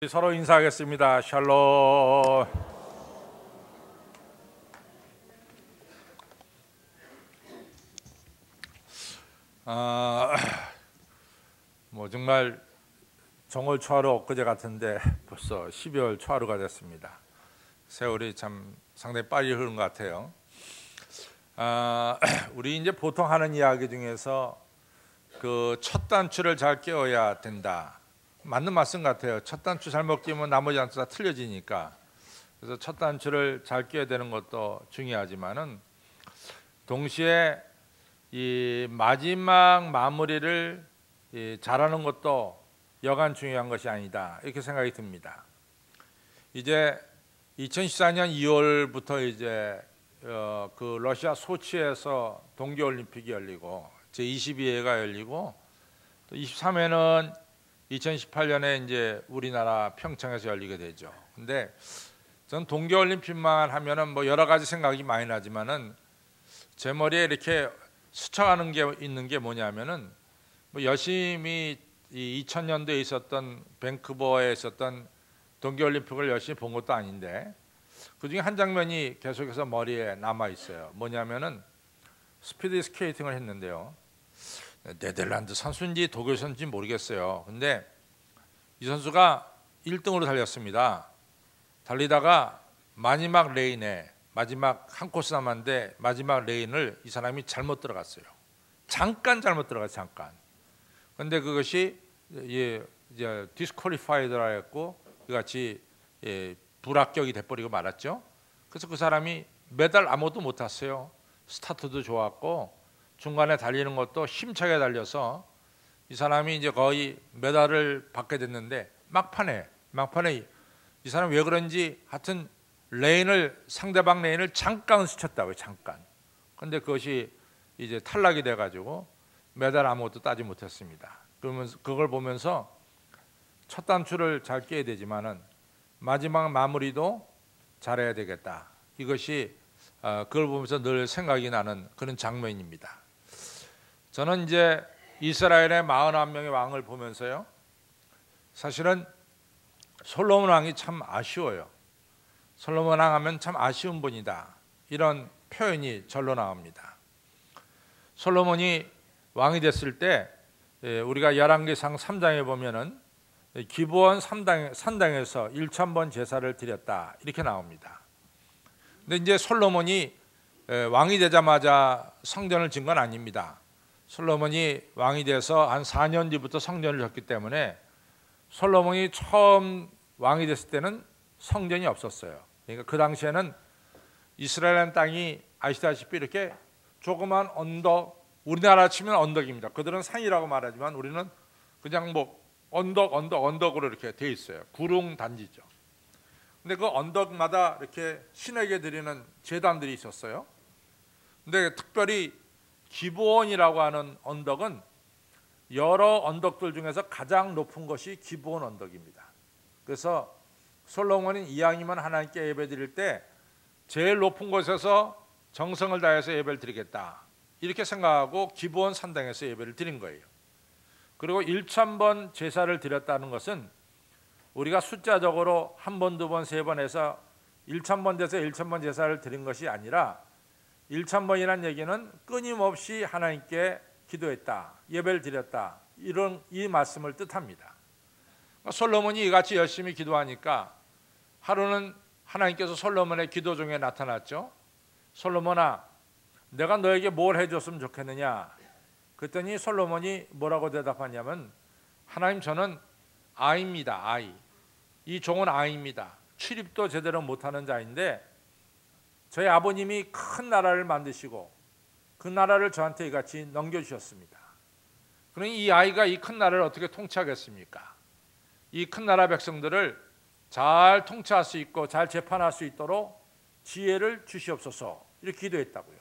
서로 인사하겠습니다. 샬롬. 정말 정월 초하루 엊그제 같은데 벌써 12월 초하루가 됐습니다. 세월이 참 상당히 빨리 흐른 것 같아요. 우리 이제 보통 하는 이야기 중에서 그 첫 단추를 잘 끼워야 된다. 맞는 말씀 같아요. 첫 단추 잘못 끼면 나머지 단추 다 틀려지니까. 그래서 첫 단추를 잘 끼워야 되는 것도 중요하지만은 동시에 이 마지막 마무리를 잘하는 것도 여간 중요한 것이 아니다. 이렇게 생각이 듭니다. 이제 2014년 2월부터 이제 그 러시아 소치에서 동계올림픽이 열리고 제22회가 열리고 또 23회는 2018년에 이제 우리나라 평창에서 열리게 되죠. 근데 전 동계올림픽만 하면은 뭐 여러 가지 생각이 많이 나지만은 제 머리에 이렇게 스쳐가는 게 있는 게 뭐냐면은 뭐 열심히 이 2000년도에 있었던 밴쿠버에 있었던 동계올림픽을 열심히 본 것도 아닌데 그 중에 한 장면이 계속해서 머리에 남아 있어요. 뭐냐면은 스피드 스케이팅을 했는데요. 네덜란드 선수인지 독일 선수인지 모르겠어요. 근데 이 선수가 1등으로 달렸습니다. 달리다가 마지막 레인에 마지막 한 코스 남았는데 마지막 레인을 이 사람이 잘못 들어갔어요. 잠깐 잘못 들어갔어요. 잠깐. 근데 그것이 이제 디스퀄리파이드라 했고 그같이 불합격이 돼버리고 말았죠. 그래서 그 사람이 메달 아무것도 못 탔어요. 스타트도 좋았고 중간에 달리는 것도 힘차게 달려서 이 사람이 이제 거의 메달을 받게 됐는데 막판에 이 사람이 왜 그런지 하여튼 상대방 레인을 잠깐 스쳤다고요. 잠깐. 근데 그것이 이제 탈락이 돼가지고 메달 아무것도 따지 못했습니다. 그러면 그걸 보면서 첫 단추를 잘 끼워야 되지만은 마지막 마무리도 잘해야 되겠다. 이것이 그걸 보면서 늘 생각이 나는 그런 장면입니다. 저는 이제 이스라엘의 41명의 왕을 보면서요. 사실은 솔로몬 왕이 참 아쉬워요. 솔로몬 왕 하면 참 아쉬운 분이다. 이런 표현이 절로 나옵니다. 솔로몬이 왕이 됐을 때 우리가 열왕기상 3장에 보면은 기브온 산당에서 1000번 제사를 드렸다. 이렇게 나옵니다. 근데 이제 솔로몬이 왕이 되자마자 성전을 진 건 아닙니다. 솔로몬이 왕이 돼서 한 4년 뒤부터 성전을 졌기 때문에 솔로몬이 처음 왕이 됐을 때는 성전이 없었어요. 그러니까 그 당시에는 이스라엘 땅이 아시다시피 이렇게 조그만 언덕, 우리나라 치면 언덕입니다. 그들은 산이라고 말하지만 우리는 그냥 뭐 언덕으로 이렇게 돼 있어요. 구릉 단지죠. 근데 그 언덕마다 이렇게 신에게 드리는 제단들이 있었어요. 근데 특별히 기브온이라고 하는 언덕은 여러 언덕들 중에서 가장 높은 것이 기브온 언덕입니다. 그래서 솔로몬이 이왕이면 하나님께 예배드릴 때 제일 높은 곳에서 정성을 다해서 예배를 드리겠다. 이렇게 생각하고 기브온 산당에서 예배를 드린 거예요. 그리고 1000번 제사를 드렸다는 것은 우리가 숫자적으로 한 번, 두 번, 세 번 해서 1000번 돼서 1000번 제사를 드린 것이 아니라 1000번이라는 얘기는 끊임없이 하나님께 기도했다, 예배를 드렸다, 이 말씀을 뜻합니다. 솔로몬이 이같이 열심히 기도하니까 하루는 하나님께서 솔로몬의 기도 중에 나타났죠. 솔로몬아, 내가 너에게 뭘 해줬으면 좋겠느냐. 그랬더니 솔로몬이 뭐라고 대답하냐면 하나님, 저는 아이입니다. 아이. 이 종은 아이입니다. 출입도 제대로 못하는 자인데 저희 아버님이 큰 나라를 만드시고 그 나라를 저한테 이같이 넘겨주셨습니다. 그러니 이 아이가 이 큰 나라를 어떻게 통치하겠습니까? 이 큰 나라 백성들을 잘 통치할 수 있고 잘 재판할 수 있도록 지혜를 주시옵소서. 이렇게 기도했다고요.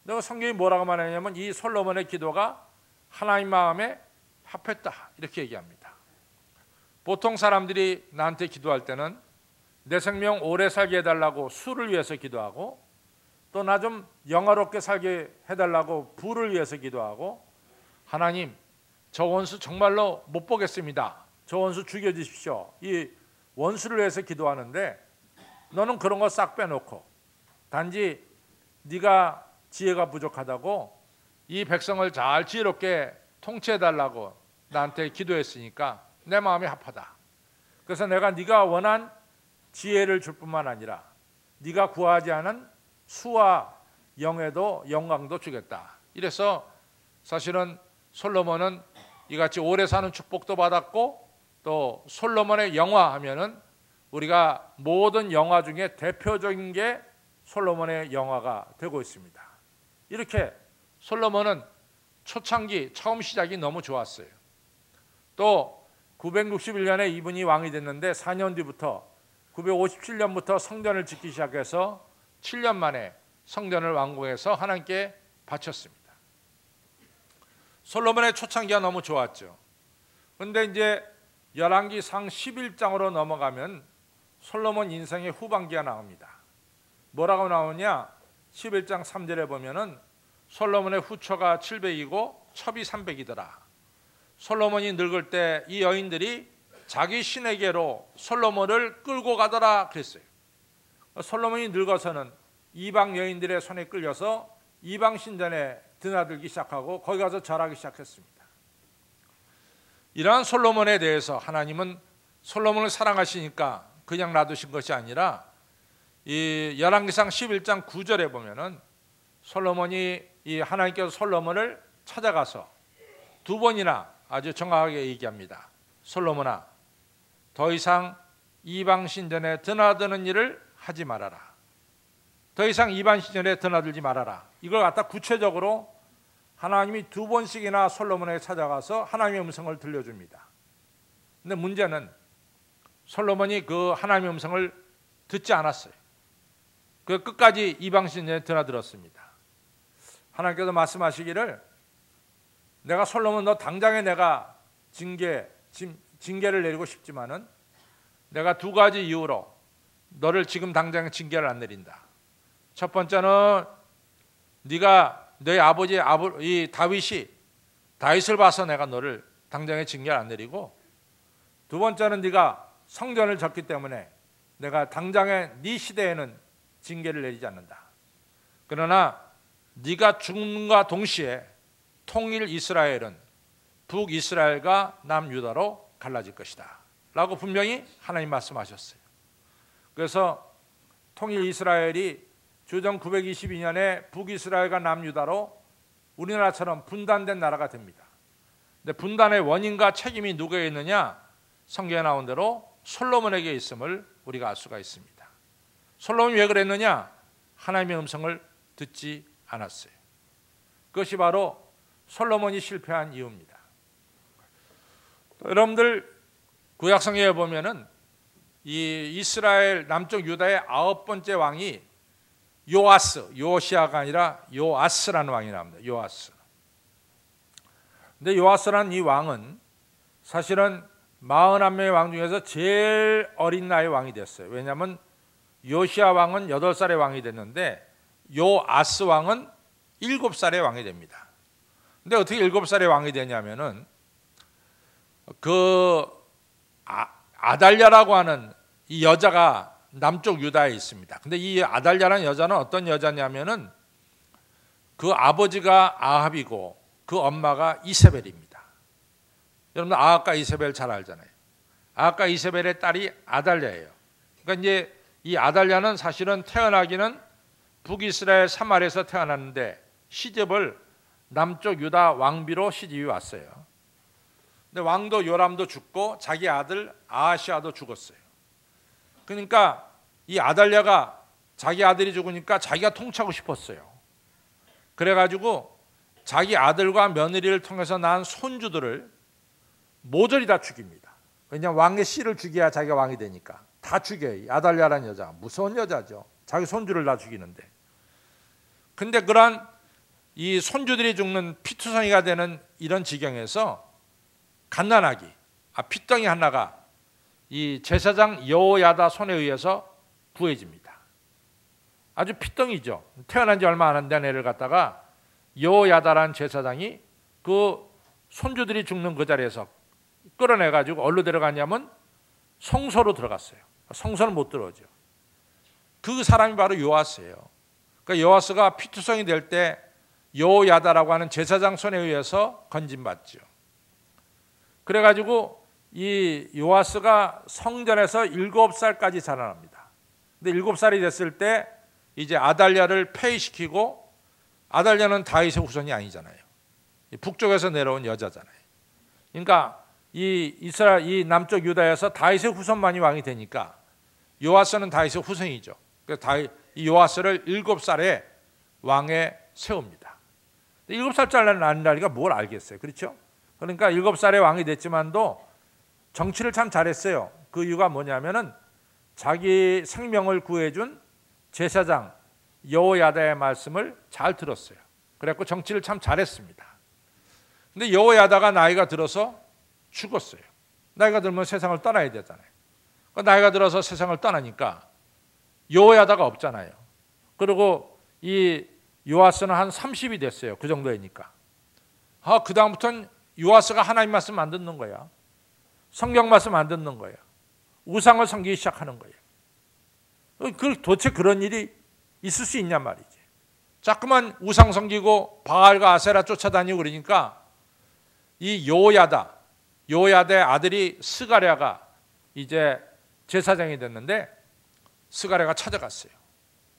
내가 성경이 뭐라고 말하냐면 이 솔로몬의 기도가 하나님 마음에 합했다. 이렇게 얘기합니다. 보통 사람들이 나한테 기도할 때는 내 생명 오래 살게 해달라고 수를 위해서 기도하고 또 나 좀 영화롭게 살게 해달라고 부를 위해서 기도하고 하나님, 저 원수 정말로 못 보겠습니다. 저 원수 죽여주십시오. 이 원수를 위해서 기도하는데 너는 그런 거 싹 빼놓고 단지 네가 지혜가 부족하다고 이 백성을 잘 지혜롭게 통치해달라고 나한테 기도했으니까 내 마음이 합하다. 그래서 내가 네가 원한 지혜를 줄 뿐만 아니라 네가 구하지 않은 수와 영예도 영광도 주겠다. 이래서 사실은 솔로몬은 이같이 오래 사는 축복도 받았고 또 솔로몬의 영화 하면은 우리가 모든 영화 중에 대표적인 게 솔로몬의 영화가 되고 있습니다. 이렇게 솔로몬은 초창기 처음 시작이 너무 좋았어요. 또 961년에 이분이 왕이 됐는데 4년 뒤부터 957년부터 성전을 짓기 시작해서 7년 만에 성전을 완공해서 하나님께 바쳤습니다. 솔로몬의 초창기가 너무 좋았죠. 그런데 이제 열왕기상 11장으로 넘어가면 솔로몬 인생의 후반기가 나옵니다. 뭐라고 나오냐? 11장 3절에 보면은 솔로몬의 후처가 700이고 첩이 300이더라. 솔로몬이 늙을 때 이 여인들이 자기 신에게로 솔로몬을 끌고 가더라 그랬어요. 솔로몬이 늙어서는 이방 여인들의 손에 끌려서 이방 신전에 드나들기 시작하고 거기 가서 절하기 시작했습니다. 이러한 솔로몬에 대해서 하나님은 솔로몬을 사랑하시니까 그냥 놔두신 것이 아니라 이 열왕기상 11장 9절에 보면은 솔로몬이 이 하나님께서 솔로몬을 찾아가서 두 번이나 아주 정확하게 얘기합니다. 솔로몬아, 더 이상 이방 신전에 드나드는 일을 하지 말아라. 더 이상 이방 신전에 드나들지 말아라. 이걸 갖다 구체적으로 하나님이 두 번씩이나 솔로몬에게 찾아가서 하나님의 음성을 들려줍니다. 근데 문제는 솔로몬이 그 하나님의 음성을 듣지 않았어요. 그 끝까지 이방 신전에 드나들었습니다. 하나님께서 말씀하시기를 내가 솔로몬 너 당장에 내가 징계를 내리고 싶지만은 내가 두 가지 이유로 너를 지금 당장에 징계를 안 내린다. 첫 번째는 네가 너희 아버지 이 다윗을 봐서 내가 너를 당장에 징계를 안 내리고, 두 번째는 네가 성전을 졌기 때문에 내가 당장에 네 시대에는 징계를 내리지 않는다. 그러나 네가 죽는과 동시에 통일 이스라엘은 북이스라엘과 남유다로 갈라질 것이다 라고 분명히 하나님 말씀하셨어요. 그래서 통일 이스라엘이 주전 922년에 북이스라엘과 남유다로 우리나라처럼 분단된 나라가 됩니다. 근데 분단의 원인과 책임이 누구에 있느냐? 성경에 나온 대로 솔로몬에게 있음을 우리가 알 수가 있습니다. 솔로몬이 왜 그랬느냐? 하나님의 음성을 듣지 않았어요. 그것이 바로 솔로몬이 실패한 이유입니다. 여러분들 구약성경에 보면은 이 이스라엘 남쪽 유다의 9번째 왕이 요아스, 요시아가 아니라 요아스라는 왕이 나옵니다. 요아스. 근데 요아스라는 이 왕은 사실은 41명의 왕 중에서 제일 어린 나이의 왕이 됐어요. 왜냐하면 요시아 왕은 8살의 왕이 됐는데 요아스 왕은 7살의 왕이 됩니다. 근데 어떻게 7살의 왕이 되냐면은 그 아달랴라고 하는 이 여자가 남쪽 유다에 있습니다. 근데 이 아달랴라는 여자는 어떤 여자냐면은 그 아버지가 아합이고 그 엄마가 이세벨입니다. 여러분들 아합과 이세벨 잘 알잖아요. 아합과 이세벨의 딸이 아달랴예요. 그러니까 이제 이 아달랴는 사실은 태어나기는 북이스라엘 사마리아에서 태어났는데 시집을 남쪽 유다 왕비로 시집이 왔어요. 근데 왕도 요람도 죽고 자기 아들 아하시아도 죽었어요. 그러니까 이 아달랴가 자기 아들이 죽으니까 자기가 통치하고 싶었어요. 그래가지고 자기 아들과 며느리를 통해서 낳은 손주들을 모조리 다 죽입니다. 왜냐하면 왕의 씨를 죽여야 자기가 왕이 되니까 다 죽여요. 아달랴라는 여자 무서운 여자죠. 자기 손주를 다 죽이는데. 근데 그런 이 손주들이 죽는 피투성이가 되는 이런 지경에서 갓난아기 핏덩이 하나가 이 제사장 여호야다 손에 의해서 구해집니다. 아주 핏덩이죠. 태어난 지 얼마 안 된 애를 갖다가 여호야다라는 제사장이 그 손주들이 죽는 그 자리에서 끌어내가지고 어디로 들어갔냐면 성소로 들어갔어요. 성소는 못 들어오죠. 그 사람이 바로 요아스예요. 그러니까 요아스가 피투성이 될 때 여호야다라고 하는 제사장 손에 의해서 건진받죠. 그래가지고 이 요아스가 성전에서 7살까지 자라납니다. 근데 7살이 됐을 때 이제 아달랴를 폐위시키고, 아달랴는 다윗의 후손이 아니잖아요. 북쪽에서 내려온 여자잖아요. 그러니까 이 이스라엘, 이 남쪽 유다에서 다윗의 후손만이 왕이 되니까 요아스는 다윗의 후손이죠. 그래서 이 요아스를 7살에 왕에 세웁니다. 7살짜리 나리가 뭘 알겠어요, 그렇죠? 그러니까 7살에 왕이 됐지만도 정치를 참 잘했어요. 그 이유가 뭐냐면은 자기 생명을 구해준 제사장 여호야다의 말씀을 잘 들었어요. 그래갖고 정치를 참 잘했습니다. 근데 여호야다가 나이가 들어서 죽었어요. 나이가 들면 세상을 떠나야 되잖아요. 나이가 들어서 세상을 떠나니까 여호야다가 없잖아요. 그리고 이 요아스는 한 30이 됐어요. 그 정도이니까. 그 다음부터는 요아스가 하나님 말씀 안 듣는 거야. 성경 말씀 안 듣는 거야. 우상을 섬기기 시작하는 거예요. 도대체 그런 일이 있을 수 있냔 말이지. 자꾸만 우상 섬기고 바알과 아세라 쫓아다니고 그러니까 이 여호야다의 아들이 스가랴가 이제 제사장이 됐는데, 스가랴가 찾아갔어요.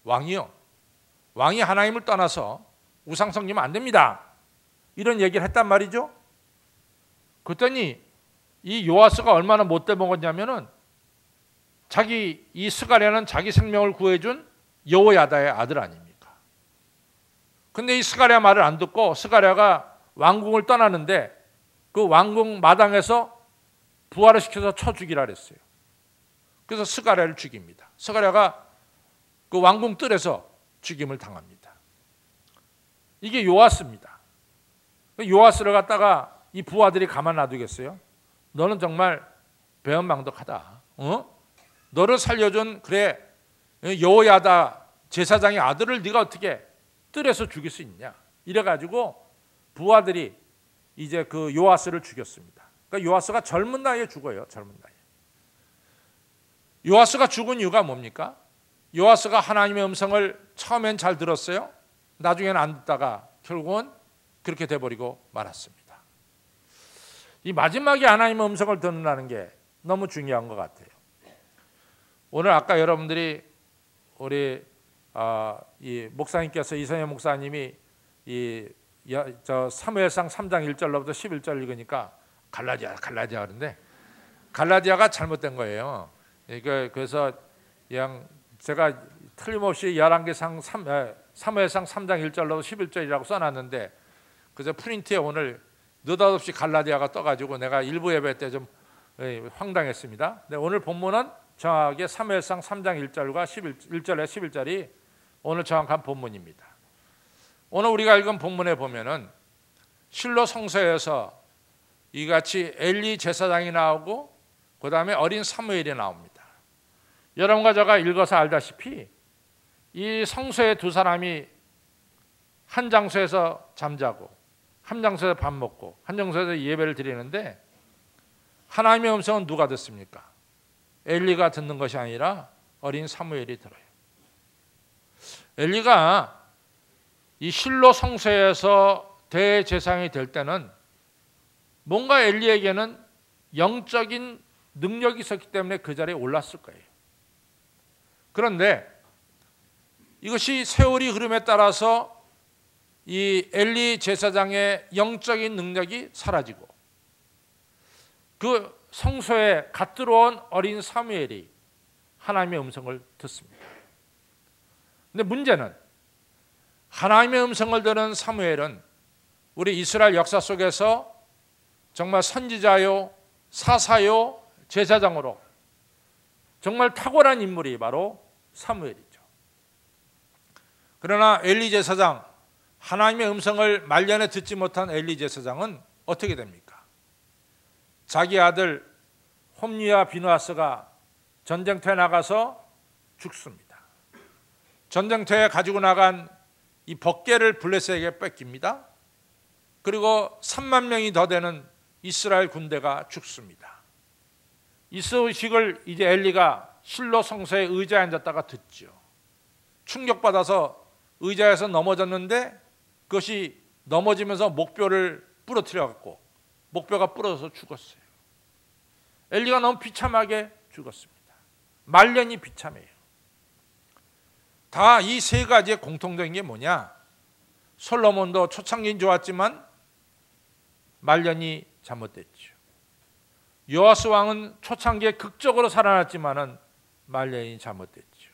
왕이요, 왕이 하나님을 떠나서 우상 섬기면 안 됩니다, 이런 얘기를 했단 말이죠. 그랬더니 이 요아스가 얼마나 못돼 먹었냐면은 이 스가랴는 자기 생명을 구해준 여호야다의 아들 아닙니까? 근데 이 스가랴 말을 안 듣고 스가랴가 왕궁을 떠나는데 그 왕궁 마당에서 부활을 시켜서 쳐 죽이라 그랬어요. 그래서 스가랴를 죽입니다. 스가랴가 그 왕궁 뜰에서 죽임을 당합니다. 이게 요아스입니다. 요아스를 갖다가 이 부하들이 가만 놔두겠어요? 너는 정말 배은망덕하다. 너를 살려준 여호야다 제사장의 아들을 네가 어떻게 뜰에서 죽일 수 있냐? 이래가지고 부하들이 이제 그 요아스를 죽였습니다. 그러니까 요아스가 젊은 나이에 죽어요. 젊은 나이에. 요아스가 죽은 이유가 뭡니까? 요아스가 하나님의 음성을 처음엔 잘 들었어요. 나중에는 안 듣다가 결국은 그렇게 돼버리고 말았습니다. 이 마지막에 하나님의 음성을 듣는다는 게 너무 중요한 것 같아요. 오늘 아까 여러분들이 우리 이 목사님께서, 이성현 목사님이 사무엘상 3장 1절로부터 11절 읽으니까 갈라디아 그런데 갈라디아가 잘못된 거예요. 그래서 그냥 제가 틀림없이 11개상 사무엘상 3장 1절로부터 11절이라고 써놨는데, 그래서 프린트에 오늘 느닷없이 갈라디아가 떠가지고 내가 일부 예배 때 좀 황당했습니다. 근데 오늘 본문은 정확하게 사무엘상 3장 1절과 1절에 11절이 오늘 정확한 본문입니다. 오늘 우리가 읽은 본문에 보면은 실로 성소에서 이같이 엘리 제사장이 나오고 그 다음에 어린 사무엘이 나옵니다. 여러분과 제가 읽어서 알다시피 이 성소에 두 사람이 한 장소에서 잠자고 한 장소에서 밥 먹고 한 장소에서 예배를 드리는데, 하나님의 음성은 누가 듣습니까? 엘리가 듣는 것이 아니라 어린 사무엘이 들어요. 엘리가 이 실로 성소에서 대제사장이 될 때는 뭔가 엘리에게는 영적인 능력이 있었기 때문에 그 자리에 올랐을 거예요. 그런데 이것이 세월이 흐름에 따라서 이 엘리 제사장의 영적인 능력이 사라지고 그 성소에 갓 들어온 어린 사무엘이 하나님의 음성을 듣습니다. 근데 문제는 하나님의 음성을 듣는 사무엘은 우리 이스라엘 역사 속에서 정말 선지자요, 사사요, 제사장으로 정말 탁월한 인물이 바로 사무엘이죠. 그러나 엘리 제사장, 하나님의 음성을 말년에 듣지 못한 엘리 제사장은 어떻게 됩니까? 자기 아들 홈리와 비누아스가 전쟁터에 나가서 죽습니다. 전쟁터에 가지고 나간 이 법궤를 블레셋에게 뺏깁니다. 그리고 3만 명이 더 되는 이스라엘 군대가 죽습니다. 이 소식을 이제 엘리가 실로 성소에 의자에 앉았다가 듣죠. 충격받아서 의자에서 넘어졌는데 그것이 넘어지면서 목뼈를 부러뜨려 갖고 목뼈가 부러져서 죽었어요. 엘리가 너무 비참하게 죽었습니다. 말년이 비참해요. 다 이 세 가지의 공통적인 게 뭐냐? 솔로몬도 초창기는 좋았지만 말년이 잘못됐죠. 요아스 왕은 초창기에 극적으로 살아났지만은 말년이 잘못됐죠.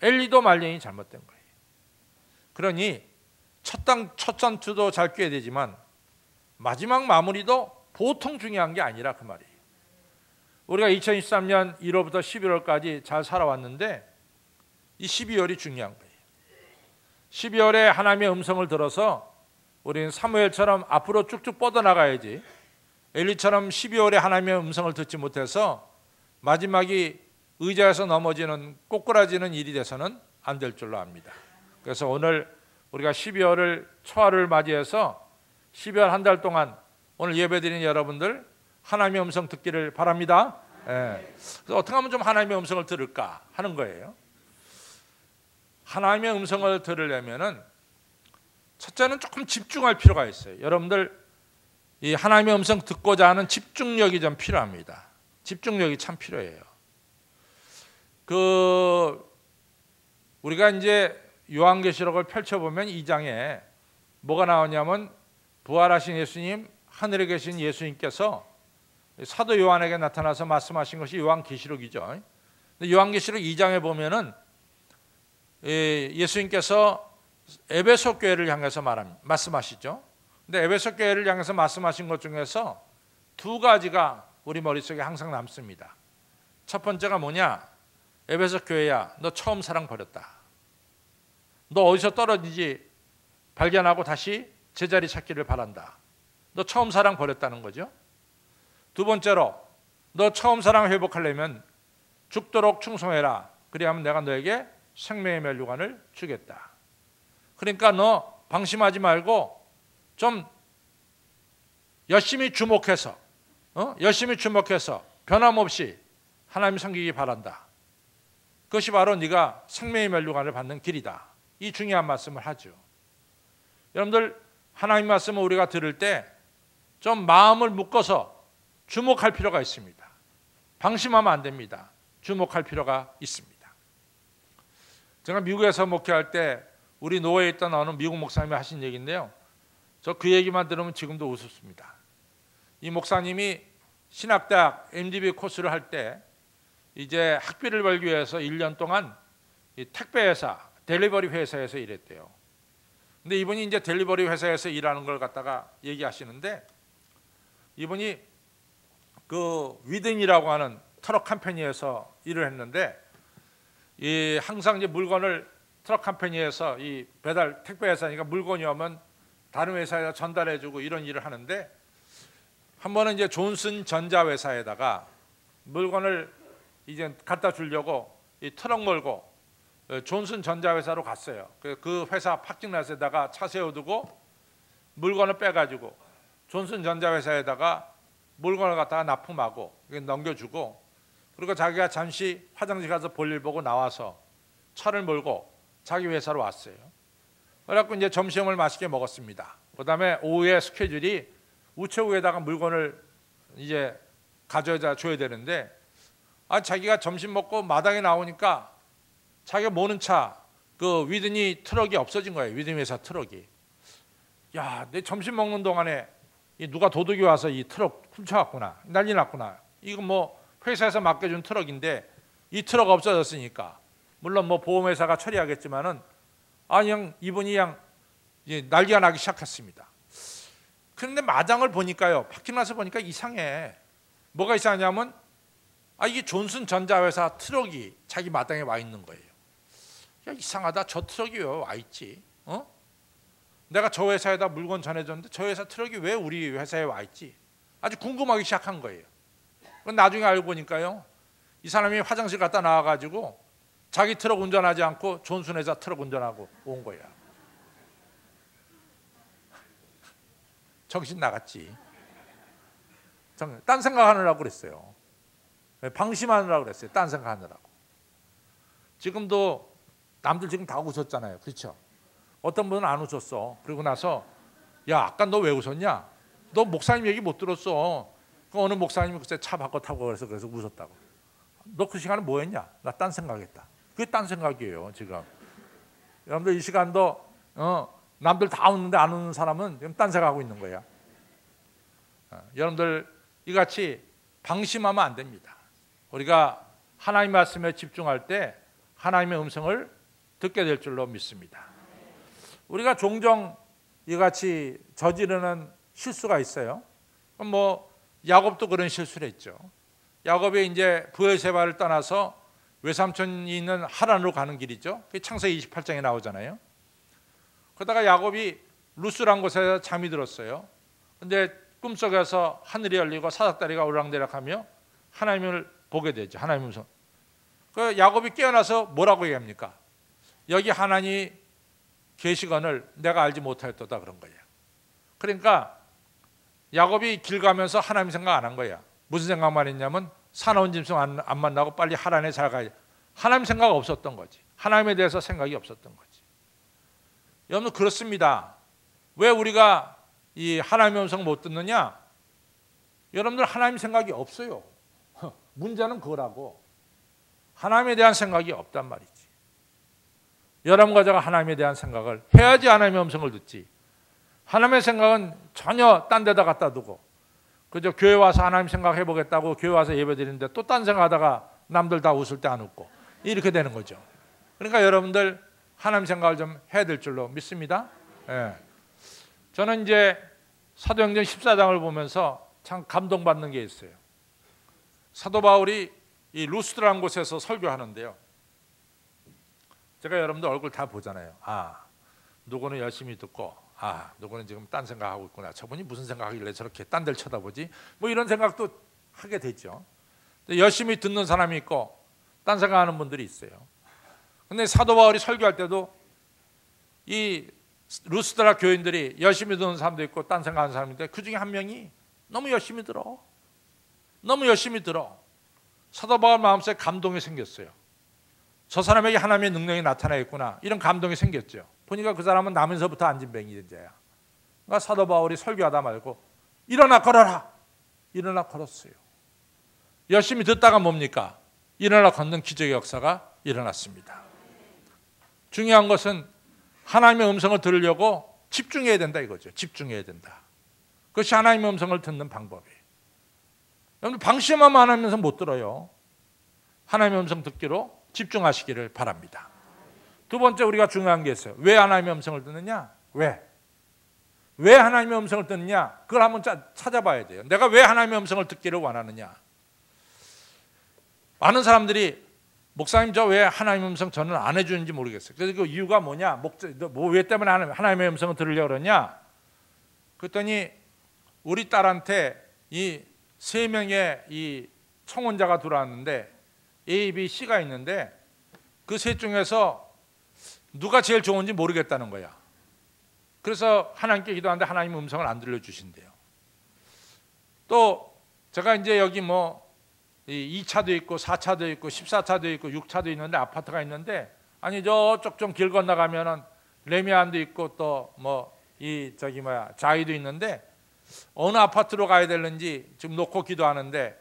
엘리도 말년이 잘못된 거예요. 그러니 첫 전투도 잘 꿰야 되지만 마지막 마무리도 보통 중요한 게 아니라 그 말이에요. 우리가 2023년 1월부터 11월까지 잘 살아왔는데 이 12월이 중요한 거예요. 12월에 하나님의 음성을 들어서 우리는 사무엘처럼 앞으로 쭉쭉 뻗어나가야지, 엘리처럼 12월에 하나님의 음성을 듣지 못해서 마지막이 의자에서 넘어지는 꼬꾸라지는 일이 돼서는 안 될 줄로 압니다. 그래서 오늘 우리가 12월을 초하루를 맞이해서 12월 한 달 동안 오늘 예배드리는 여러분들 하나님의 음성 듣기를 바랍니다. 그래서 어떻게 하면 좀 하나님의 음성을 들을까 하는 거예요. 하나님의 음성을 들으려면은 첫째는 조금 집중할 필요가 있어요. 여러분들 이 하나님의 음성 듣고자 하는 집중력이 좀 필요합니다. 집중력이 참 필요해요. 우리가 이제 요한계시록을 펼쳐보면 2장에 뭐가 나오냐면 부활하신 예수님, 하늘에 계신 예수님께서 사도 요한에게 나타나서 말씀하신 것이 요한계시록이죠. 근데 요한계시록 2장에 보면은 예수님께서 에베소 교회를 향해서 말씀하시죠. 근데 에베소 교회를 향해서 말씀하신 것 중에서 두 가지가 우리 머릿속에 항상 남습니다. 첫 번째가 뭐냐? 에베소 교회야, 너 처음 사랑 버렸다. 너 어디서 떨어지지 발견하고 다시 제자리 찾기를 바란다. 너 처음 사랑 버렸다는 거죠. 두 번째로, 너 처음 사랑 회복하려면 죽도록 충성해라. 그리하면 내가 너에게 생명의 멸류관을 주겠다. 그러니까 너 방심하지 말고 좀 열심히 주목해서 변함없이 하나님 섬기기 바란다. 그것이 바로 네가 생명의 멸류관을 받는 길이다. 이 중요한 말씀을 하죠. 여러분들 하나님 말씀을 우리가 들을 때 좀 마음을 묶어서 주목할 필요가 있습니다. 방심하면 안 됩니다. 주목할 필요가 있습니다. 제가 미국에서 목회할 때 우리 노회에 있던 어느 미국 목사님이 하신 얘기인데요. 저 그 얘기만 들으면 지금도 우습습니다. 이 목사님이 신학대학 MDB 코스를 할 때 이제 학비를 벌기 위해서 1년 동안 이 택배회사, 델리버리 회사에서 일했대요. 근데 이분이 이제 델리버리 회사에서 일하는 걸 갖다가 얘기하시는데, 이분이 그 위든이라고 하는 트럭 컴퍼니에서 일을 했는데, 이 항상 이제 물건을 트럭 컴퍼니에서 이 배달 택배 회사니까 물건이 오면 다른 회사에 전달해주고 이런 일을 하는데, 한 번은 이제 존슨 전자 회사에다가 물건을 이제 갖다 주려고 이 트럭 몰고 존슨 전자 회사로 갔어요. 그 회사 파킹랏에다가 차 세워두고 물건을 빼가지고 존슨 전자 회사에다가 물건을 갖다가 납품하고 넘겨주고, 그리고 자기가 잠시 화장실 가서 볼일 보고 나와서 차를 몰고 자기 회사로 왔어요. 그래갖고 이제 점심을 맛있게 먹었습니다. 그다음에 오후에 스케줄이 우체국에다가 물건을 이제 가져다 줘야 되는데, 자기가 점심 먹고 마당에 나오니까 자기가 모는 차, 그 위드니 트럭이 없어진 거예요. 위드니 회사 트럭이. 야, 내 점심 먹는 동안에 누가 도둑이 와서 이 트럭 훔쳐갔구나, 난리 났구나. 이거 뭐 회사에서 맡겨준 트럭인데 이 트럭 없어졌으니까 물론 뭐 보험회사가 처리하겠지만은 그냥 이분이 그냥 이제 난리가 나기 시작했습니다. 그런데 마당을 보니까요, 파킹랏을 보니까 이상해. 뭐가 이상하냐면 이게 존슨 전자회사 트럭이 자기 마당에 와 있는 거예요. 야, 이상하다. 저 트럭이 왜 와 있지? 내가 저 회사에다 물건 전해줬는데 저 회사 트럭이 왜 우리 회사에 와 있지? 아주 궁금하기 시작한 거예요. 나중에 알고 보니까요, 이 사람이 화장실 갔다 나와가지고 자기 트럭 운전하지 않고 존슨 회사 트럭 운전하고 온 거야. 정신 나갔지. 딴 생각하느라고 그랬어요. 방심하느라고 그랬어요. 딴 생각하느라고. 지금도 남들 지금 다 웃었잖아요. 그렇죠? 어떤 분은 안 웃었어. 그러고 나서 야, 아까 너 왜 웃었냐? 너 목사님 얘기 못 들었어. 어느 목사님이 그때 차 바꿔 타고 그래서 웃었다고. 너 그 시간에 뭐 했냐? 나 딴 생각했다. 그게 딴 생각이에요, 지금. 여러분들 이 시간도 남들 다 웃는데 안 웃는 사람은 지금 딴 생각하고 있는 거야. 여러분들 이같이 방심하면 안 됩니다. 우리가 하나님 말씀에 집중할 때 하나님의 음성을 듣게 될 줄로 믿습니다. 우리가 종종 이같이 저지르는 실수가 있어요. 뭐 야곱도 그런 실수를 했죠. 야곱이 이제 브에세바를 떠나서 외삼촌이 있는 하란으로 가는 길이죠. 그게 창세기 28장에 나오잖아요. 그러다가 야곱이 루스란 곳에서 잠이 들었어요. 근데 꿈속에서 하늘이 열리고 사닥다리가 오르락내락하며 하나님을 보게 되죠. 하나님 음성. 그 야곱이 깨어나서 뭐라고 얘기합니까? 여기 하나님이 계시거늘 내가 알지 못하였도다 그런 거예요. 그러니까 야곱이 길 가면서 하나님 생각 안 한 거야. 무슨 생각만 했냐면 사나운 짐승 안 만나고 빨리 하란에 잘 가야. 하나님 생각 없었던 거지. 하나님에 대해서 생각이 없었던 거지. 여러분 그렇습니다. 왜 우리가 이 하나님의 음성 못 듣느냐? 여러분들 하나님 생각이 없어요. 문제는 그거라고. 하나님에 대한 생각이 없단 말이지. 여러분과 제가 하나님에 대한 생각을 해야지 하나님의 음성을 듣지. 하나님의 생각은 전혀 딴 데다 갖다 두고 그저 교회 와서 하나님 생각해 보겠다고 교회 와서 예배 드리는데 또 딴 생각하다가 남들 다 웃을 때 안 웃고 이렇게 되는 거죠. 그러니까 여러분들 하나님 생각을 좀 해야 될 줄로 믿습니다. 예. 저는 이제 사도행전 14장을 보면서 참 감동받는 게 있어요. 사도 바울이 이 루스드라는 곳에서 설교하는데요. 제가 여러분들 얼굴 다 보잖아요. 아, 누구는 열심히 듣고 누구는 지금 딴 생각하고 있구나. 저분이 무슨 생각하길래 저렇게 딴 데를 쳐다보지? 뭐 이런 생각도 하게 되죠. 열심히 듣는 사람이 있고 딴 생각하는 분들이 있어요. 근데 사도 바울이 설교할 때도 이 루스드라 교인들이 열심히 듣는 사람도 있고 딴 생각하는 사람인데 그 중에 한 명이 너무 열심히 들어. 너무 열심히 들어. 사도 바울 마음속에 감동이 생겼어요. 저 사람에게 하나님의 능력이 나타나 있구나. 이런 감동이 생겼죠. 보니까 그 사람은 나면서부터 안진뱅이 자야. 그러니까 사도 바울이 설교하다 말고 일어나 걸어라. 일어나 걸었어요. 열심히 듣다가 뭡니까? 일어나 걷는 기적의 역사가 일어났습니다. 중요한 것은 하나님의 음성을 들으려고 집중해야 된다 이거죠. 집중해야 된다. 그것이 하나님의 음성을 듣는 방법이에요. 여러분 방심하면 하나님의 음성 못 들어요. 하나님의 음성 듣기로 집중하시기를 바랍니다. 두 번째 우리가 중요한 게 있어요. 왜 하나님의 음성을 듣느냐? 왜 하나님의 음성을 듣느냐? 그걸 한번 찾아봐야 돼요. 내가 왜 하나님의 음성을 듣기를 원하느냐? 많은 사람들이 목사님 저 왜 하나님의 음성 저는 안 해주는지 모르겠어요. 그래서 그 이유가 뭐냐? 왜 때문에 하나님의 음성을 들으려고 그러냐? 그랬더니 우리 딸한테 이 3명의 이 청혼자가 들어왔는데 A, B, C가 있는데 그 셋 중에서 누가 제일 좋은지 모르겠다는 거야. 그래서 하나님께 기도하는데 하나님의 음성을 안 들려주신대요. 또 제가 이제 여기 뭐 2차도 있고 4차도 있고 14차도 있고 6차도 있는데 아파트가 있는데 아니 저쪽 좀 길 건너가면은 레미안도 있고 또 뭐 자이도 있는데 어느 아파트로 가야 되는지 지금 놓고 기도하는데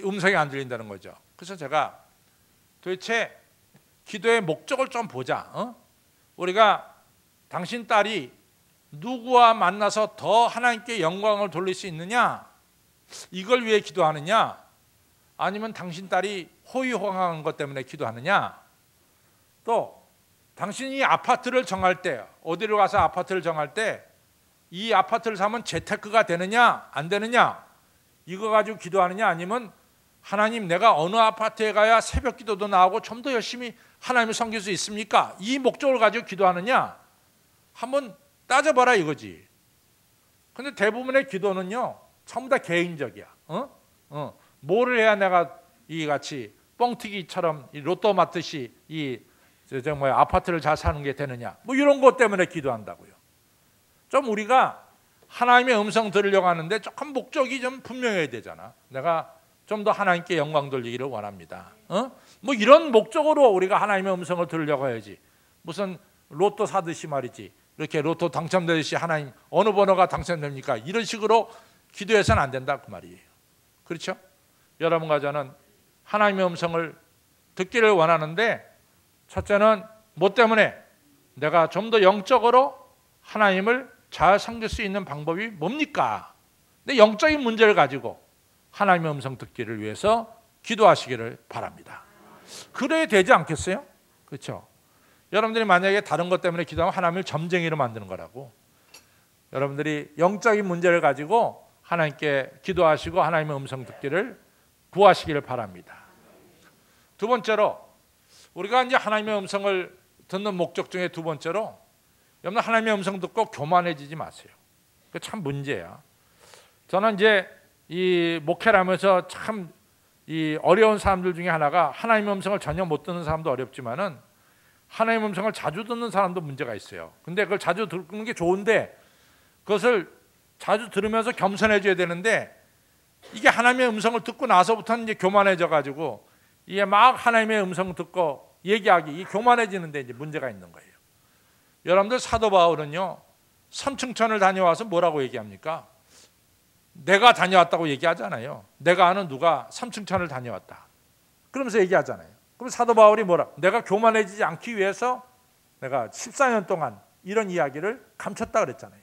음성이 안 들린다는 거죠. 그래서 제가 도대체 기도의 목적을 좀 보자. 우리가 당신 딸이 누구와 만나서 더 하나님께 영광을 돌릴 수 있느냐? 이걸 위해 기도하느냐? 아니면 당신 딸이 호의호강한 것 때문에 기도하느냐? 또 당신이 아파트를 정할 때 어디로 가서 아파트를 정할 때 이 아파트를 사면 재테크가 되느냐 안 되느냐 이거 가지고 기도하느냐 아니면 하나님 내가 어느 아파트에 가야 새벽 기도도 나오고 좀 더 열심히 하나님을 섬길 수 있습니까? 이 목적을 가지고 기도하느냐 한번 따져봐라 이거지. 근데 대부분의 기도는요 전부 다 개인적이야. 뭐를 해야 내가 이같이 뻥튀기처럼 로또 맞듯이 아파트를 잘 사는 게 되느냐 뭐 이런 것 때문에 기도한다고요. 좀 우리가 하나님의 음성 들으려고 하는데 조금 목적이 좀 분명해야 되잖아. 내가 좀 더 하나님께 영광 돌리기를 원합니다. 뭐 이런 목적으로 우리가 하나님의 음성을 들으려고 해야지. 무슨 로또 사듯이 말이지. 이렇게 로또 당첨되듯이 하나님 어느 번호가 당첨됩니까? 이런 식으로 기도해서는 안 된다 그 말이에요. 그렇죠? 여러분과 저는 하나님의 음성을 듣기를 원하는데 첫째는 뭐 때문에? 내가 좀 더 영적으로 하나님을 잘 섬길 수 있는 방법이 뭡니까? 근데 영적인 문제를 가지고 하나님의 음성 듣기를 위해서 기도하시기를 바랍니다. 그래야 되지 않겠어요? 그렇죠? 여러분들이 만약에 다른 것 때문에 기도하면 하나님을 점쟁이로 만드는 거라고. 여러분들이 영적인 문제를 가지고 하나님께 기도하시고 하나님의 음성 듣기를 구하시기를 바랍니다. 두 번째로 우리가 이제 하나님의 음성을 듣는 목적 중에 두 번째로 여러분 하나님의 음성 듣고 교만해지지 마세요. 그 참 문제야. 저는 이제 이 목회를 하면서 참 이 어려운 사람들 중에 하나가 하나님의 음성을 전혀 못 듣는 사람도 어렵지만은 하나님의 음성을 자주 듣는 사람도 문제가 있어요. 근데 그걸 자주 듣는 게 좋은데 그것을 자주 들으면서 겸손해져야 되는데 이게 하나님의 음성을 듣고 나서부터는 이제 교만해져 가지고 이게 막 하나님의 음성 듣고 얘기하기 이 교만해지는데 이제 문제가 있는 거예요. 여러분들 사도 바울은요 삼층천을 다녀와서 뭐라고 얘기합니까? 내가 다녀왔다고 얘기하잖아요. 내가 아는 누가 삼층천을 다녀왔다. 그러면서 얘기하잖아요. 그럼 사도 바울이 뭐라? 내가 교만해지지 않기 위해서 내가 14년 동안 이런 이야기를 감췄다 그랬잖아요.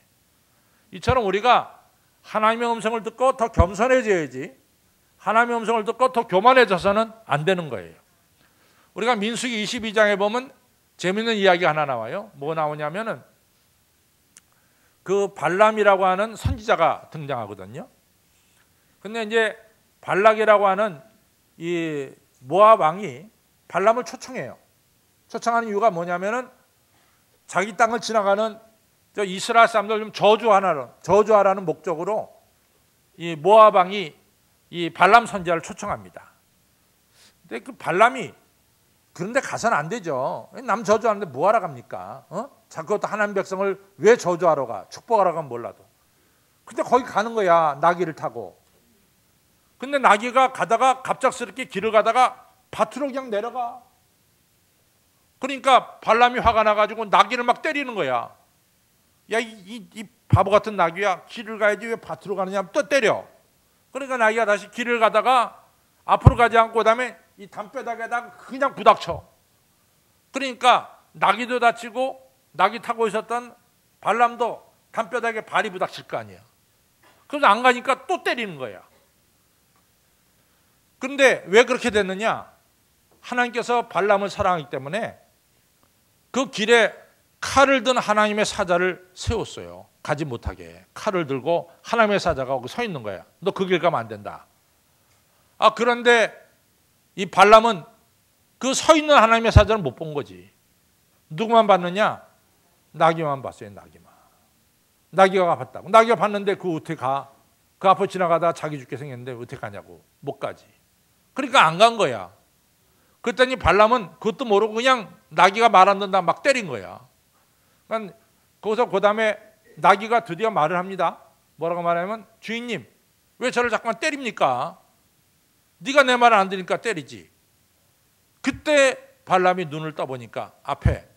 이처럼 우리가 하나님의 음성을 듣고 더 겸손해져야지 하나님의 음성을 듣고 더 교만해져서는 안 되는 거예요. 우리가 민수기 22장에 보면 재밌는 이야기가 하나 나와요. 뭐 나오냐면은 그 발람이라고 하는 선지자가 등장하거든요. 근데 이제 발락이라고 하는 이 모압 왕이 발람을 초청해요. 초청하는 이유가 뭐냐면은 자기 땅을 지나가는 저 이스라엘 사람들 좀 저주하라는 목적으로 이 모압 왕이 이 발람 선지자를 초청합니다. 근데 그 발람이 그런데 가서는 안 되죠. 남 저주하는데 뭐하러 갑니까? 그것도 하나님 백성을 왜 저주하러 가? 축복하러 가면 몰라도. 근데 거기 가는 거야. 나귀를 타고. 근데 나귀가 가다가 갑작스럽게 길을 가다가 밭으로 그냥 내려가. 그러니까 발람이 화가 나가지고 나귀를 막 때리는 거야. 야, 이 바보 같은 나귀야. 길을 가야지 왜 밭으로 가느냐. 또 때려. 그러니까 나귀가 다시 길을 가다가 앞으로 가지 않고 그다음에 이 담벼락에다가 그냥 부닥쳐. 그러니까 나귀도 다치고 나귀 타고 있었던 발람도 담벼락에 발이 부닥칠 거 아니야. 그래서 안 가니까 또 때리는 거야. 그런데 왜 그렇게 됐느냐? 하나님께서 발람을 사랑하기 때문에 그 길에 칼을 든 하나님의 사자를 세웠어요. 가지 못하게. 칼을 들고 하나님의 사자가 거기 서 있는 거야. 너 그 길 가면 안 된다. 그런데 이 발람은 그 서 있는 하나님의 사자를 못 본 거지. 누구만 봤느냐? 나귀만 봤어요. 나귀가 봤다고. 나귀가 봤는데 그 어떻게 가? 그 앞을 지나가다 자기 죽게 생겼는데 어떻게 가냐고. 못 가지. 그러니까 안 간 거야. 그랬더니 발람은 그것도 모르고 그냥 나귀가 말 안 듣는다 막 때린 거야. 그러니까 거기서 그 다음에 나귀가 드디어 말을 합니다. 뭐라고 말하냐면 주인님 왜 저를 자꾸만 때립니까? 네가 내 말을 안 들으니까 때리지. 그때 발람이 눈을 떠보니까 앞에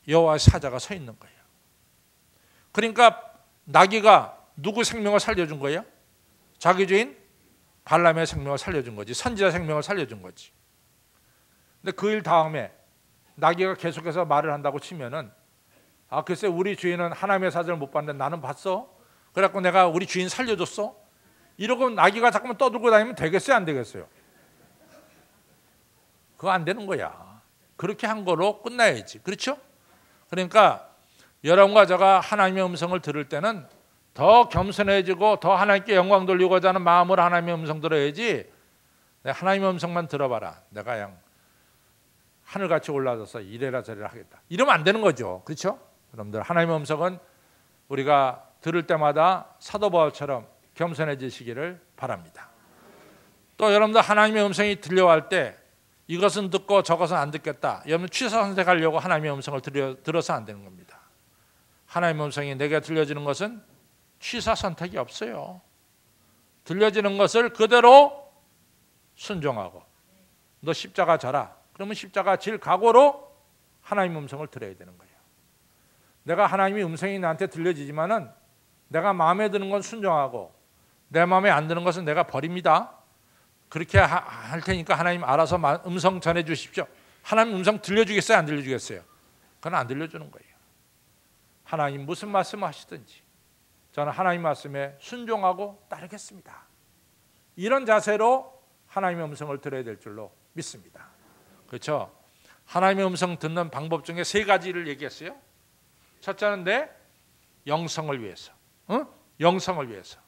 여호와의 사자가 서 있는 거예요. 그러니까 나귀가 누구 생명을 살려준 거예요? 자기 주인 발람의 생명을 살려준 거지. 선지자 생명을 살려준 거지. 근데 그 일 다음에 나귀가 계속해서 말을 한다고 치면은 글쎄 우리 주인은 하나님의 사자를 못 봤는데 나는 봤어. 그래갖고 내가 우리 주인 살려줬어. 이러고 나귀가 자꾸만 떠들고 다니면 되겠어요? 안 되겠어요? 그거 안 되는 거야. 그렇게 한 거로 끝나야지. 그렇죠? 그러니까 여러분과 제가 하나님의 음성을 들을 때는 더 겸손해지고 더 하나님께 영광 돌리고자 하는 마음으로 하나님의 음성 들어야지. 하나님의 음성만 들어봐라. 내가 그냥 하늘같이 올라서서 이래라 저래라 하겠다. 이러면 안 되는 거죠. 그렇죠? 여러분들 하나님의 음성은 우리가 들을 때마다 사도 바울처럼 겸손해지시기를 바랍니다. 또 여러분들 하나님의 음성이 들려갈 때 이것은 듣고 저것은 안 듣겠다. 여러분 취사 선택하려고 하나님의 음성을 들어서 안 되는 겁니다. 하나님의 음성이 내게 들려지는 것은 취사 선택이 없어요. 들려지는 것을 그대로 순종하고 너 십자가 져라. 그러면 십자가 질 각오로 하나님의 음성을 들어야 되는 거예요. 내가 하나님의 음성이 나한테 들려지지만은 내가 마음에 드는 건 순종하고 내 마음에 안 드는 것은 내가 버립니다. 그렇게 할 테니까 하나님 알아서 음성 전해 주십시오. 하나님 음성 들려주겠어요? 안 들려주겠어요? 그건 안 들려주는 거예요. 하나님 무슨 말씀을 하시든지 저는 하나님 말씀에 순종하고 따르겠습니다. 이런 자세로 하나님의 음성을 들어야 될 줄로 믿습니다. 그렇죠? 하나님의 음성 듣는 방법 중에 세 가지를 얘기했어요. 첫째는 내 영성을 위해서, 영성을 위해서.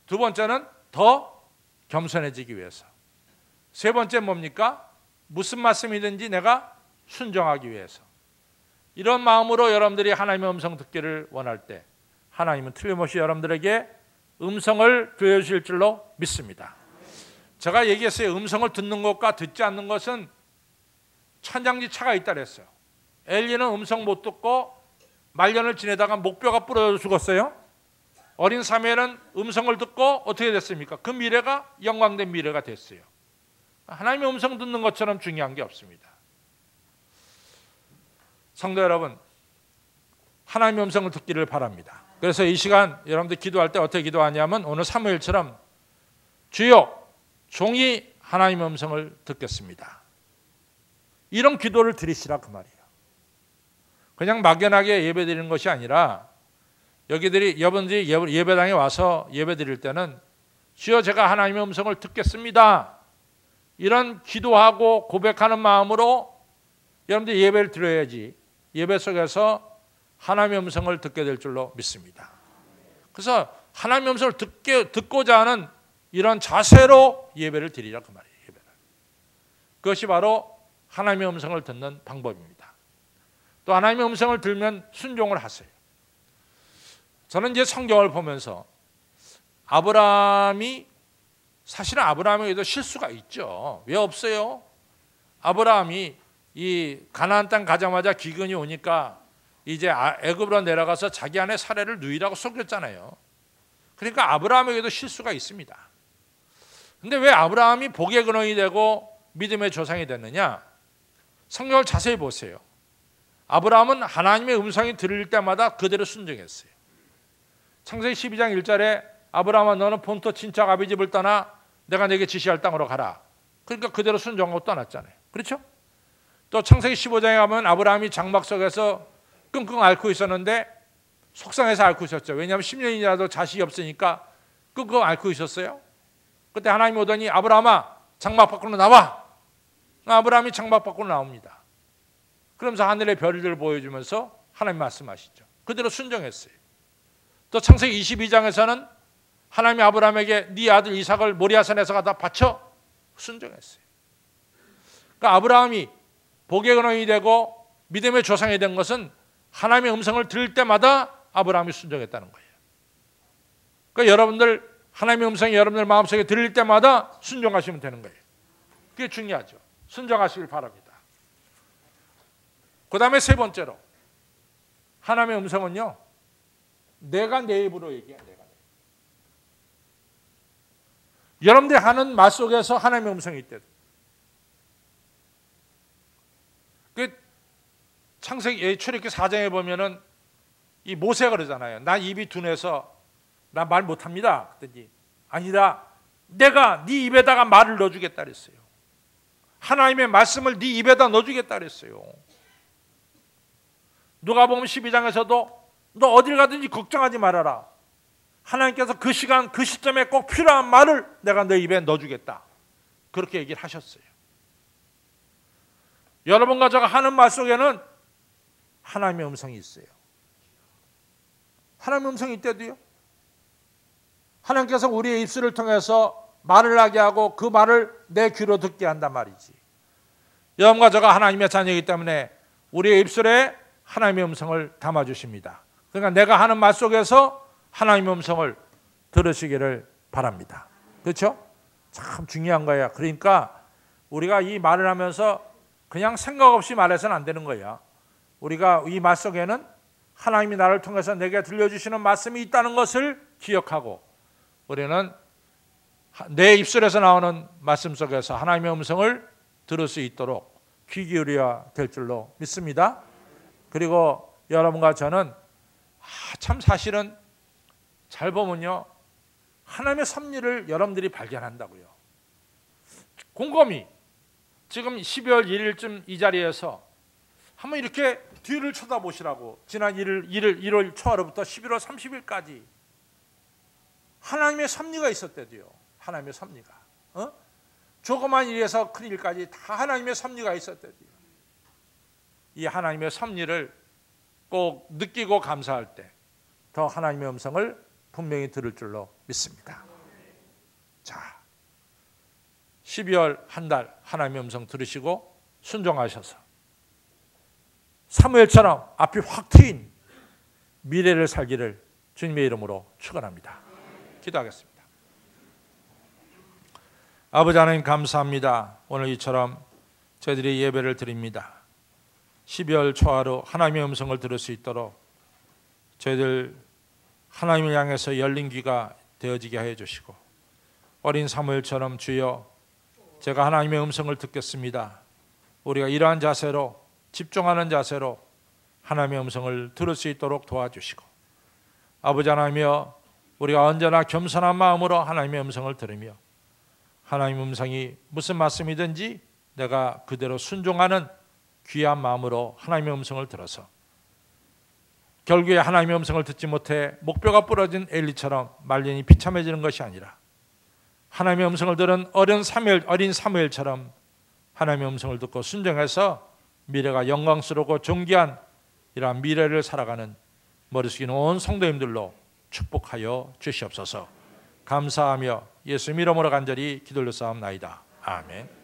두 번째는 더 겸손해지기 위해서. 세 번째 뭡니까? 무슨 말씀이든지 내가 순종하기 위해서. 이런 마음으로 여러분들이 하나님의 음성 듣기를 원할 때 하나님은 틀림없이 여러분들에게 음성을 들려주실 줄로 믿습니다. 제가 얘기했어요. 음성을 듣는 것과 듣지 않는 것은 천장지 차가 있다 그랬어요. 엘리는 음성 못 듣고 말년을 지내다가 목뼈가 부러져 죽었어요. 어린 사무엘은 음성을 듣고 어떻게 됐습니까? 그 미래가 영광된 미래가 됐어요. 하나님의 음성 듣는 것처럼 중요한 게 없습니다. 성도 여러분, 하나님의 음성을 듣기를 바랍니다. 그래서 이 시간 여러분들 기도할 때 어떻게 기도하냐면 오늘 사무엘처럼 주여 종이 하나님의 음성을 듣겠습니다. 이런 기도를 드리시라 그 말이에요. 그냥 막연하게 예배 드리는 것이 아니라 여러분들이 예배당에 와서 예배 드릴 때는 주여 제가 하나님의 음성을 듣겠습니다. 이런 기도하고 고백하는 마음으로 여러분들이 예배를 드려야지 예배 속에서 하나님의 음성을 듣게 될 줄로 믿습니다. 그래서 하나님의 음성을 듣고자 하는 이런 자세로 예배를 드리라 그 말이에요. 예배를. 그것이 바로 하나님의 음성을 듣는 방법입니다. 또 하나님의 음성을 들으면 순종을 하세요. 저는 이제 성경을 보면서 사실은 아브라함에게도 실수가 있죠. 왜 없어요? 아브라함이 이 가나안 땅 가자마자 기근이 오니까 이제 애굽으로 내려가서 자기 아내 사례를 누이라고 속였잖아요. 그러니까 아브라함에게도 실수가 있습니다. 근데 왜 아브라함이 복의 근원이 되고 믿음의 조상이 됐느냐? 성경을 자세히 보세요. 아브라함은 하나님의 음성이 들릴 때마다 그대로 순종했어요. 창세기 12장 1절에 아브라함아 너는 본토 친척 아비 집을 떠나 내가 내게 지시할 땅으로 가라. 그러니까 그대로 순종하고 떠났잖아요. 그렇죠? 또 창세기 15장에 가면 아브라함이 장막 속에서 끙끙 앓고 있었는데 속상해서 앓고 있었죠. 왜냐하면 10년이라도 자식이 없으니까 끙끙 앓고 있었어요. 그때 하나님이 오더니 아브라함아 장막 밖으로 나와. 아브라함이 장막 밖으로 나옵니다. 그러면서 하늘의 별들을 보여주면서 하나님 말씀하시죠. 그대로 순종했어요. 또 창세기 22장에서는 하나님이 아브라함에게 네 아들 이삭을 모리아산에서 가다 바쳐 순종했어요. 그러니까 아브라함이 복의 근원이 되고 믿음의 조상이 된 것은 하나님의 음성을 들을 때마다 아브라함이 순종했다는 거예요. 그러니까 여러분들 하나님의 음성이 여러분들 마음속에 들릴 때마다 순종하시면 되는 거예요. 그게 중요하죠. 순종하시길 바랍니다. 그 다음에 세 번째로 하나님의 음성은요, 내가 내 입으로 얘기해. 여러분들이 하는 말 속에서 하나님의 음성이 있대요. 그 창세기 출애굽기 4장에 보면은 이 모세가 그러잖아요. 나 입이 둔해서 나 말 못합니다. 그랬더니 아니다. 내가 네 입에다가 말을 넣어주겠다 그랬어요. 하나님의 말씀을 네 입에다 넣어주겠다 그랬어요. 누가복음 12장에서도 너 어딜 가든지 걱정하지 말아라. 하나님께서 그 시간 그 시점에 꼭 필요한 말을 내가 너 입에 넣어주겠다. 그렇게 얘기를 하셨어요. 여러분과 제가 하는 말 속에는 하나님의 음성이 있어요. 하나님의 음성이 있대도요. 하나님께서 우리의 입술을 통해서 말을 하게 하고 그 말을 내 귀로 듣게 한단 말이지. 여러분과 제가 하나님의 자녀이기 때문에 우리의 입술에 하나님의 음성을 담아주십니다. 그러니까 내가 하는 말 속에서 하나님의 음성을 들으시기를 바랍니다. 그렇죠? 참 중요한 거예요. 그러니까 우리가 이 말을 하면서 그냥 생각 없이 말해서는 안 되는 거예요. 우리가 이 말 속에는 하나님이 나를 통해서 내게 들려주시는 말씀이 있다는 것을 기억하고 우리는 내 입술에서 나오는 말씀 속에서 하나님의 음성을 들을 수 있도록 귀 기울여야 될 줄로 믿습니다. 그리고 여러분과 저는 참 사실은 잘 보면요, 하나님의 섭리를 여러분들이 발견한다고요. 곰곰이 지금 12월 1일쯤 이 자리에서 한번 이렇게 뒤를 쳐다보시라고. 지난 1월 초하루부터 11월 30일까지 하나님의 섭리가 있었대도요. 하나님의 섭리가. 조그만 일에서 큰 일까지 다 하나님의 섭리가 있었대도요. 이 하나님의 섭리를 꼭 느끼고 감사할 때 더 하나님의 음성을 분명히 들을 줄로 믿습니다. 자, 12월 한 달 하나님의 음성 들으시고 순종하셔서 사무엘처럼 앞이 확 트인 미래를 살기를 주님의 이름으로 축원합니다. 기도하겠습니다. 아버지 하나님 감사합니다. 오늘 이처럼 저희들이 예배를 드립니다. 12월 초하루 하나님의 음성을 들을 수 있도록 저희들 하나님을 향해서 열린 귀가 되어지게 하여 주시고 어린 사무엘처럼 주여 제가 하나님의 음성을 듣겠습니다. 우리가 이러한 자세로 집중하는 자세로 하나님의 음성을 들을 수 있도록 도와주시고 아버지 하나님이여 우리가 언제나 겸손한 마음으로 하나님의 음성을 들으며 하나님의 음성이 무슨 말씀이든지 내가 그대로 순종하는 귀한 마음으로 하나님의 음성을 들어서 결국에 하나님의 음성을 듣지 못해 목뼈가 부러진 엘리처럼 말년이 비참해지는 것이 아니라 하나님의 음성을 들은 어린 사무엘처럼 하나님의 음성을 듣고 순종해서 미래가 영광스럽고 존귀한 이러한 미래를 살아가는 머리 숙이는 온 성도님들로 축복하여 주시옵소서. 감사하며 예수 이름으로 간절히 기도를 쌓옵나이다. 아멘.